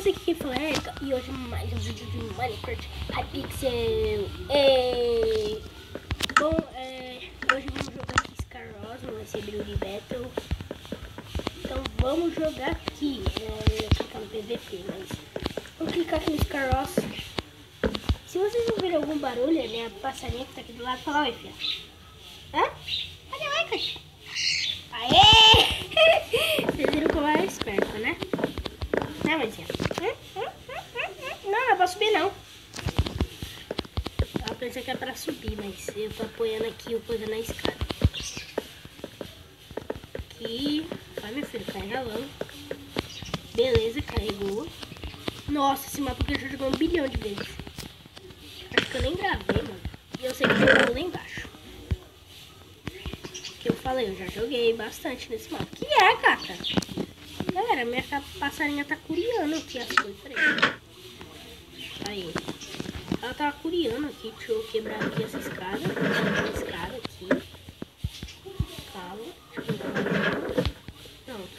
você que quer falar, e hoje mais um vídeo de Minecraft Hypixel. Bom, hoje vamos jogar aqui Skyros, não vai ser Build Battle. Então vamos jogar aqui, clicar no PVP, mas vamos clicar aqui no Skyros. Se vocês ouvirem algum barulho, a passarinha que tá aqui do lado, fala oi, filha. Hã? Cadê o oi, aê! Vocês viram como ela é esperta, né? Né, mãezinha? Não, não posso subir, não. Ela pensa que é pra subir, mas eu tô apoiando aqui o coisa na escada. Aqui. Vai, meu filho, carregando. Beleza, carregou. Nossa, esse mapa aqui eu já joguei 1 bilhão de vezes. Acho que eu nem gravei, mano. E eu sei que tem lá embaixo. Que eu falei, eu já joguei bastante nesse mapa. Que é, Cata? Galera, minha passarinha tá curiando aqui as coisas. Aí. Ela tava curiando aqui. Deixa eu quebrar aqui essa escada. Essa escada aqui. Calma. Deixa eu quebrar. Pronto.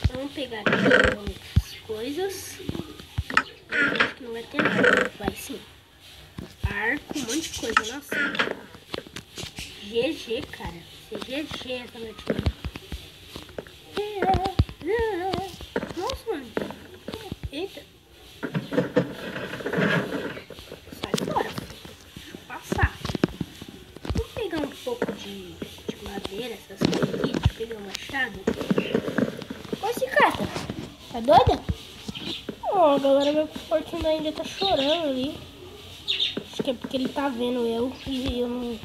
Então, vamos pegar aqui as coisas. Eu acho que não vai ter nada. Vai sim. Arco, um monte de coisa. Nossa. GG, cara. GG essa noite. Nossa, mano. Eita. Sai fora. Deixa eu passar. Vamos pegar um pouco de madeira, essas coisas aqui. Deixa eu pegar um machado. Ô, Cicata. Tá doida? Ó, galera, meu Fortuna ainda tá chorando ali. Acho que é porque ele tá vendo eu e eu não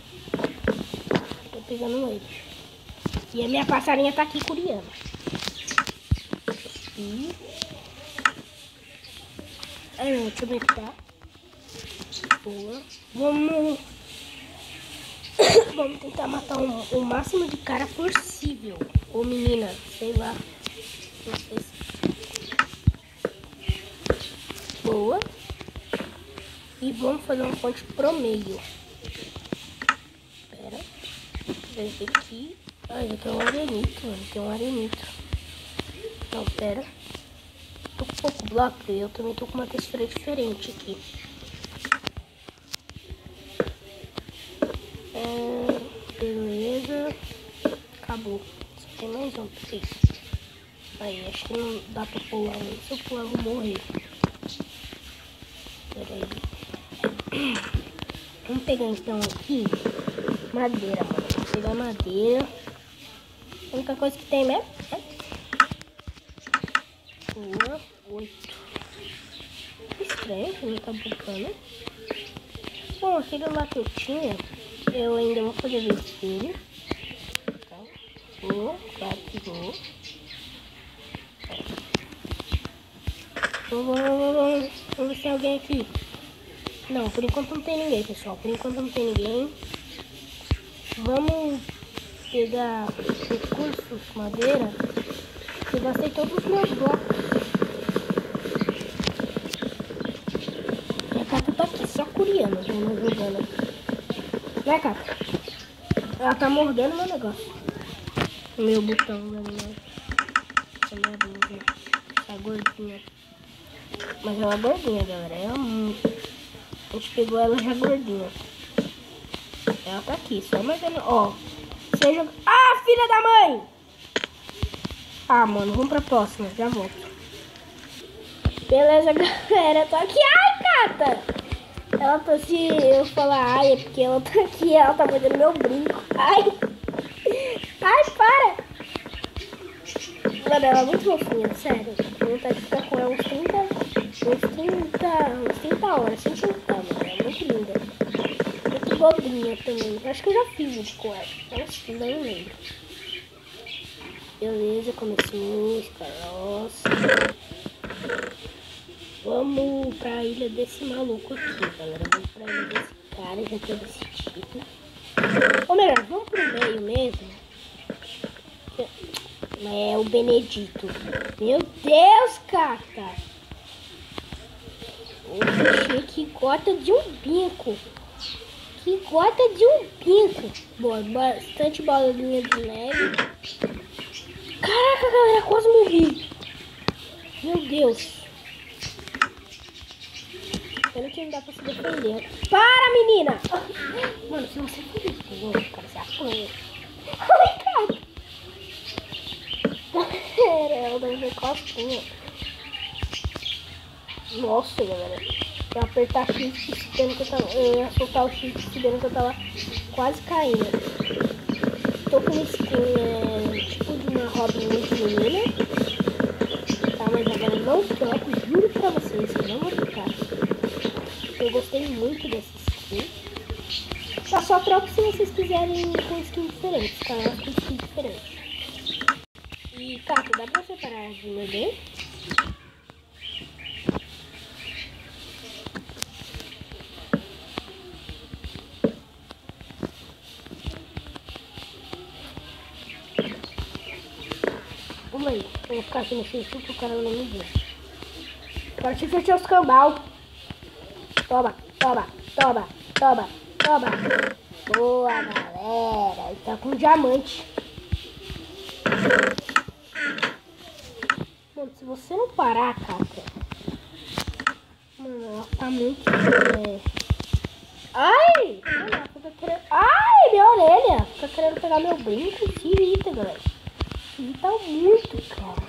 tô pegando ele. E a minha passarinha tá aqui curiando. Ai, não, deixa eu ver que tá. Boa. Vamos tentar matar o máximo de cara possível. Ou menina, sei lá. Não sei se... Boa. E vamos fazer uma ponte pro meio. Pera. Esse aqui. Ah, já tem um arenito, mano. Tem um arenito. Não, pera. Tô com pouco bloco e eu também tô com uma textura diferente aqui. Beleza. Acabou. Só tem mais um. Aí, acho que não dá pra pular. Se eu pular, eu vou morrer. Pera aí. Vamos pegar então aqui madeira, mano. Vou pegar madeira. A única coisa que tem mesmo é 8. Estranho que não tá botando. Bom, aquele lá que eu tinha, eu ainda vou fazer vestir. Tá? Vou, claro que vou. Vamos ver se tem alguém aqui. Não, por enquanto não tem ninguém, pessoal. Por enquanto não tem ninguém. Vamos pegar recursos, madeira. Eu gastei todos os meus blocos. E a Cata tá aqui, só curiando, não jogando aqui. Né, Cata? Ela tá mordendo meu negócio. O meu botão, né? A minha blusa. Tá gordinha. Mas ela é gordinha, galera. A gente pegou ela já gordinha. Ela tá aqui, só mordendo. Ó. Seja... Ah, filha da mãe! Ah, mano, vamos pra próxima, já volto. Beleza, galera, tô aqui. Ai, Cata! Ela tá se eu falar ai, é porque ela tá aqui, ela tá mordendo meu brinco. Ai! Ai, para! Mano, ela é muito fofinha, sério. Eu vontade de ficar com ela uns 30 horas, sem soltar, mano. Ela é muito linda. Muito bobinha também. Acho que eu já fiz vídeo com ela. Nossa, não lembro. Beleza, começou, Skyros. Vamos pra ilha desse maluco aqui, galera. Vamos pra ilha desse cara, já tinha decidido. Ou melhor, vamos pro meio mesmo. É o Benedito. Meu Deus, Cata! O bicho que gota de um bico. Que gota de um bico. Boa, bastante bolinha de neve. Caraca, galera, quase morri. Meu Deus. Pelo que não dá pra se defender. Para, menina! Mano, se você for defender, cara, você apanha. Ai, cara. Eu dei ver costinha. Nossa, galera. Eu ia apertar shift sabendo que eu tava. Eu ia soltar o shift sabendo que eu tava quase caindo. Tô com uma skin tipo de uma Robin muito menina. Tá, mas agora eu não troco, juro pra vocês, eu não vou trocar. Eu gostei muito dessa skin. Eu só troco se vocês quiserem com skins diferentes, canais com skins diferentes. E, Cato, dá pra você parar de morder? Vamos aí, eu vou ficar aqui no sentido que o cara não me vê. Agora te fechar os cambal. Toma, toma, toma, toma, toma. Boa, galera. Ele tá com diamante. Mano, se você não parar, cara. Mano, ela tá muito... Ai! Mano, ela fica querendo... Ai, minha orelha! Fica querendo pegar meu brinco. Se irrita, galera. Se irrita muito, cara.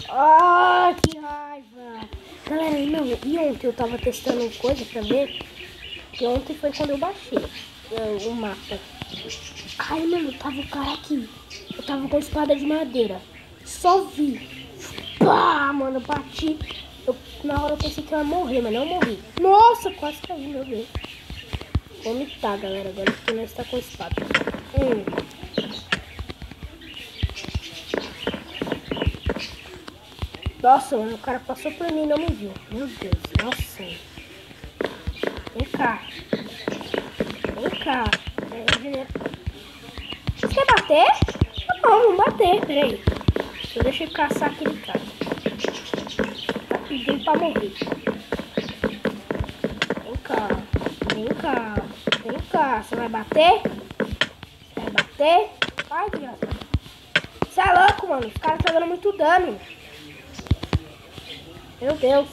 Ah, que raiva! Galera, não, e ontem eu tava testando coisa pra ver. Que ontem foi quando eu baixei o mapa. Ai, mano, tava o cara aqui. Eu tava com espada de madeira. Só vi. Pá, mano, eu bati. Na hora eu pensei que eu ia morrer, mas não morri. Nossa, quase caí, meu Deus. Vou mitar, galera, agora que nós tá com espada. Nossa, mano, o cara passou por mim e não me viu. Meu Deus, nossa. Vem cá. Vem cá. Você quer bater? Não, vamos bater, peraí. Deixa eu caçar aquele cara. Tá pedindo pra morrer. Vem cá. Vem cá. Vem cá. Você vai bater? Você vai bater? Vai, criança. Você é louco, mano. Os caras estão dando muito dano. Meu Deus.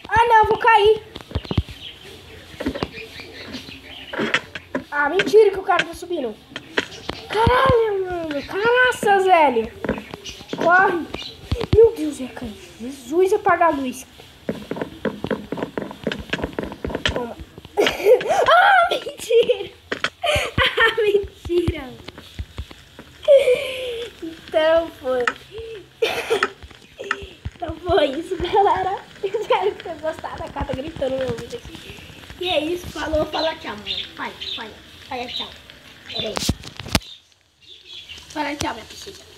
Ah, não. Vou cair. Ah, mentira que o cara tá subindo. Caralho, mano. Caraças, velho. Corre. Meu Deus, ia cair. Jesus, apaga a luz. Toma. Ah, mentira. Ah, mentira. Então foi. Então foi isso, galera. Espero que tenham gostado. A Cata gritando no meu vídeo aqui. E é isso. Falou, fala tchau, mano. Fala tchau. Peraí. Fala tchau, minha piscina.